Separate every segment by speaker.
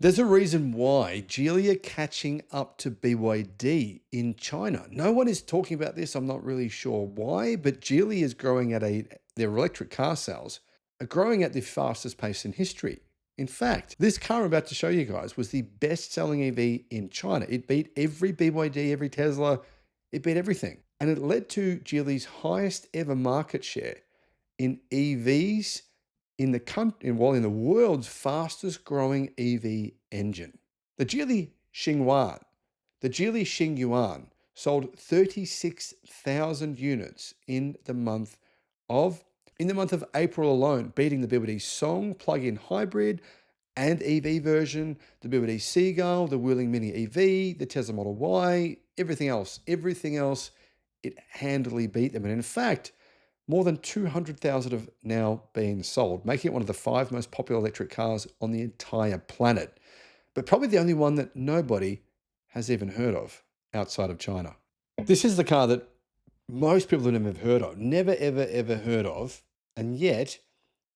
Speaker 1: There's a reason why Geely are catching up to BYD in China. No one is talking about this. I'm not really sure why, but Geely is growing their electric car sales are growing at the fastest pace in history. In fact, this car I'm about to show you guys was the best-selling EV in China. It beat every BYD, every Tesla, it beat everything. And it led to Geely's highest ever market share in EVs in the country, in the world's fastest growing EV engine. The Geely Xingyuan, the Geely Xingyuan sold 36,000 units in the month of April alone, beating the BYD Song plug-in hybrid and EV version, the BYD Seagull, the Wheeling Mini EV, the Tesla Model Y, everything else, it handily beat them. And in fact, more than 200,000 have now been sold, making it one of the 5 most popular electric cars on the entire planet, but probably the only one that nobody has even heard of outside of China. This is the car that most people have never heard of, never, ever, ever heard of, and yet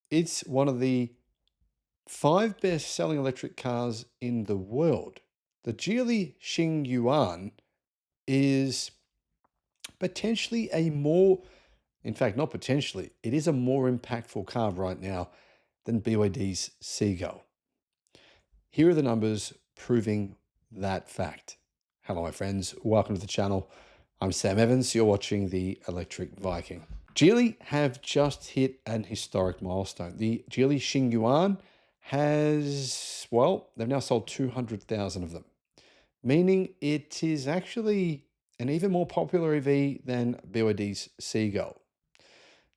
Speaker 1: it's one of the 5 best-selling electric cars in the world. The Geely Xingyuan is potentially not potentially, it is a more impactful car right now than BYD's Seagull. Here are the numbers proving that fact. Hello, my friends. Welcome to the channel. I'm Sam Evans. You're watching the Electric Viking. Geely have just hit an historic milestone. The Geely Xingyuan they've now sold 200,000 of them, meaning it is actually an even more popular EV than BYD's Seagull.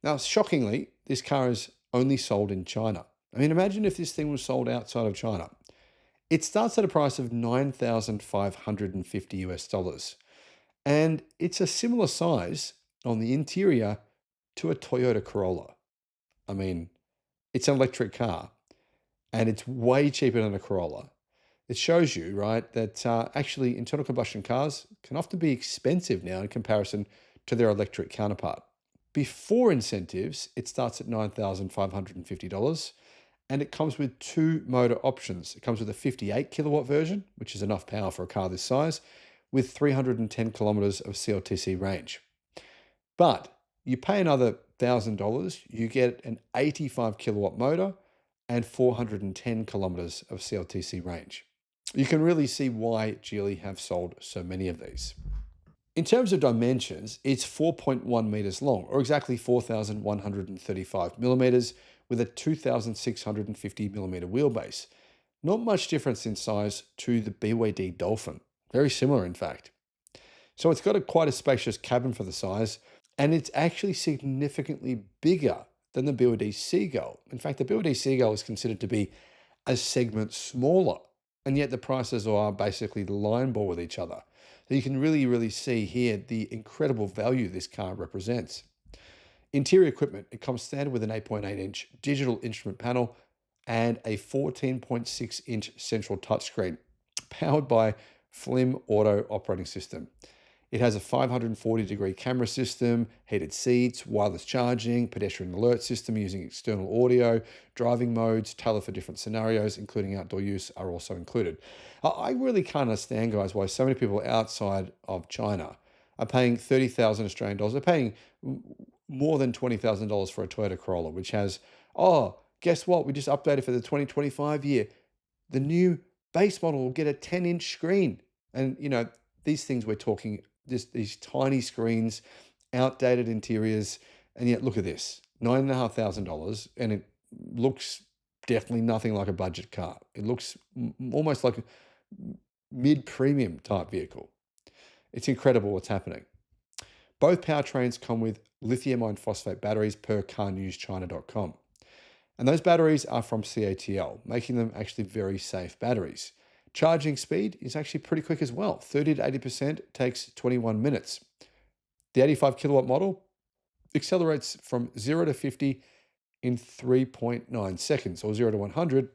Speaker 1: Now, shockingly, this car is only sold in China. I mean, imagine if this thing was sold outside of China. It starts at a price of $9,550 US, and it's a similar size on the interior to a Toyota Corolla. I mean, it's an electric car, and it's way cheaper than a Corolla. It shows you, right, that actually internal combustion cars can often be expensive now in comparison to their electric counterpart. Before incentives, it starts at $9,550, and it comes with 2 motor options. It comes with a 58 kilowatt version, which is enough power for a car this size, with 310 kilometers of CLTC range. But you pay another $1,000, you get an 85 kilowatt motor and 410 kilometers of CLTC range. You can really see why Geely have sold so many of these. In terms of dimensions, it's 4.1 meters long, or exactly 4,135 millimeters, with a 2,650 millimeter wheelbase. Not much difference in size to the BYD Dolphin. Very similar, in fact. So it's got quite a spacious cabin for the size, and it's actually significantly bigger than the BYD Seagull. In fact, the BYD Seagull is considered to be a segment smaller, and yet the prices are basically line ball with each other. So you can really, really see here the incredible value this car represents. Interior equipment, it comes standard with an 8.8-inch digital instrument panel and a 14.6-inch central touchscreen, powered by Flim Auto operating system. It has a 540-degree camera system, heated seats, wireless charging, pedestrian alert system using external audio, driving modes tailored for different scenarios, including outdoor use, are also included. I really can't understand, guys, why so many people outside of China are paying 30,000 Australian dollars. They're paying more than $20,000 for a Toyota Corolla, which has, guess what? We just updated for the 2025 year. The new base model will get a 10-inch screen. And, these things we're talking, these tiny screens, outdated interiors, and yet look at this, $9,500, and it looks definitely nothing like a budget car. It looks almost like a mid-premium type vehicle. It's incredible what's happening. Both powertrains come with lithium iron phosphate batteries per carnewschina.com. And those batteries are from CATL, making them actually very safe batteries. Charging speed is actually pretty quick as well. 30 to 80% takes 21 minutes. The 85 kilowatt model accelerates from 0 to 50 in 3.9 seconds, or 0 to 100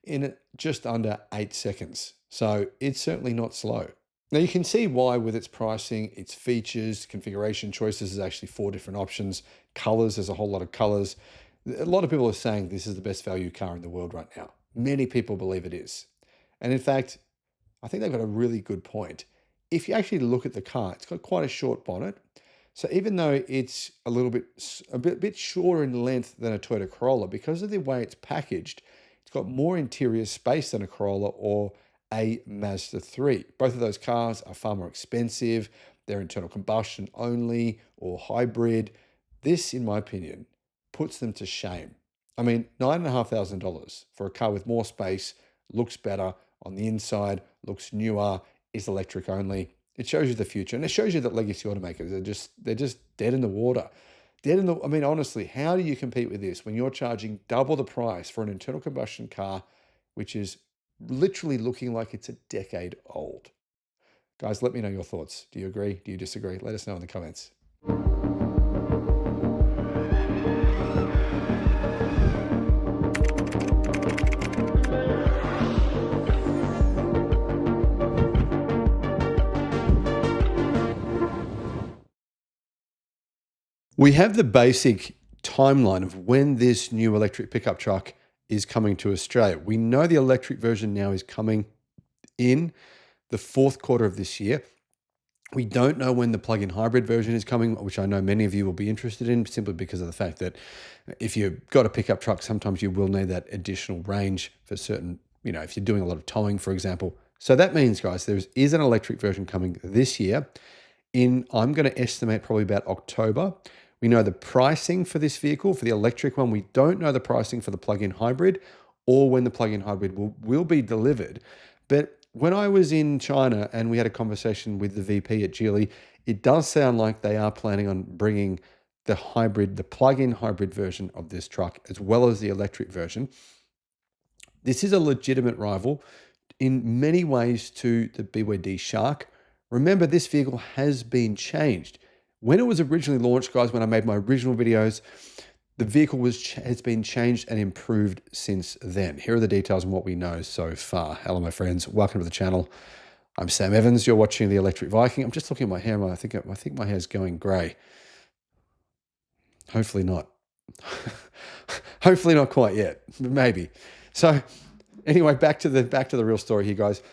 Speaker 1: in just under 8 seconds. So it's certainly not slow. Now you can see why with its pricing, its features, configuration choices. There's actually 4 different options. Colors, there's a whole lot of colors. A lot of people are saying this is the best value car in the world right now. Many people believe it is. And in fact, I think they've got a really good point. If you actually look at the car, it's got quite a short bonnet. So even though it's a bit shorter in length than a Toyota Corolla, because of the way it's packaged, it's got more interior space than a Corolla or a Mazda 3. Both of those cars are far more expensive. They're internal combustion only or hybrid. This, in my opinion, puts them to shame. I mean, $9,500 for a car with more space, looks better on the inside, looks newer, is electric only. It shows you the future, and it shows you that legacy automakers they're just dead in the water. I mean, honestly, how do you compete with this when you're charging double the price for an internal combustion car, which is literally looking like it's a decade old? Guys, let me know your thoughts. Do you agree? Do you disagree? Let us know in the comments. We have the basic timeline of when this new electric pickup truck is coming to Australia. We know the electric version now is coming in the fourth quarter of this year. We don't know when the plug-in hybrid version is coming, which I know many of you will be interested in, simply because of the fact that if you've got a pickup truck, sometimes you will need that additional range for certain, if you're doing a lot of towing, for example. So that means, guys, there is an electric version coming this year I'm going to estimate probably about October. We know the pricing for this vehicle, for the electric one. We don't know the pricing for the plug-in hybrid or when the plug-in hybrid will be delivered. But when I was in China and we had a conversation with the VP at Geely, it does sound like they are planning on bringing the plug-in hybrid version of this truck, as well as the electric version. This is a legitimate rival in many ways to the BYD Shark. Remember, this vehicle has been changed. When it was originally launched, guys, when I made my original videos, the vehicle has been changed and improved since then. Here are the details on what we know so far. Hello, my friends. Welcome to the channel. I'm Sam Evans. You're watching the Electric Viking. I'm just looking at my hair. I think my hair's going grey. Hopefully not. Hopefully not quite yet, but maybe. So anyway, back to the real story here, guys.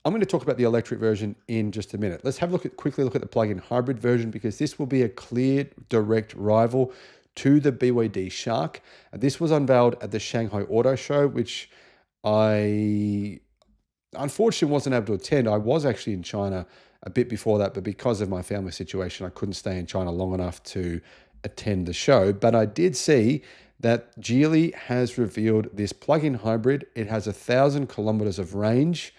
Speaker 1: I'm going to talk about the electric version in just a minute. Let's have quickly look at the plug-in hybrid version, because this will be a clear, direct rival to the BYD Shark. This was unveiled at the Shanghai Auto Show, which I unfortunately wasn't able to attend. I was actually in China a bit before that, but because of my family situation, I couldn't stay in China long enough to attend the show. But I did see that Geely has revealed this plug-in hybrid. It has 1,000 kilometers of range.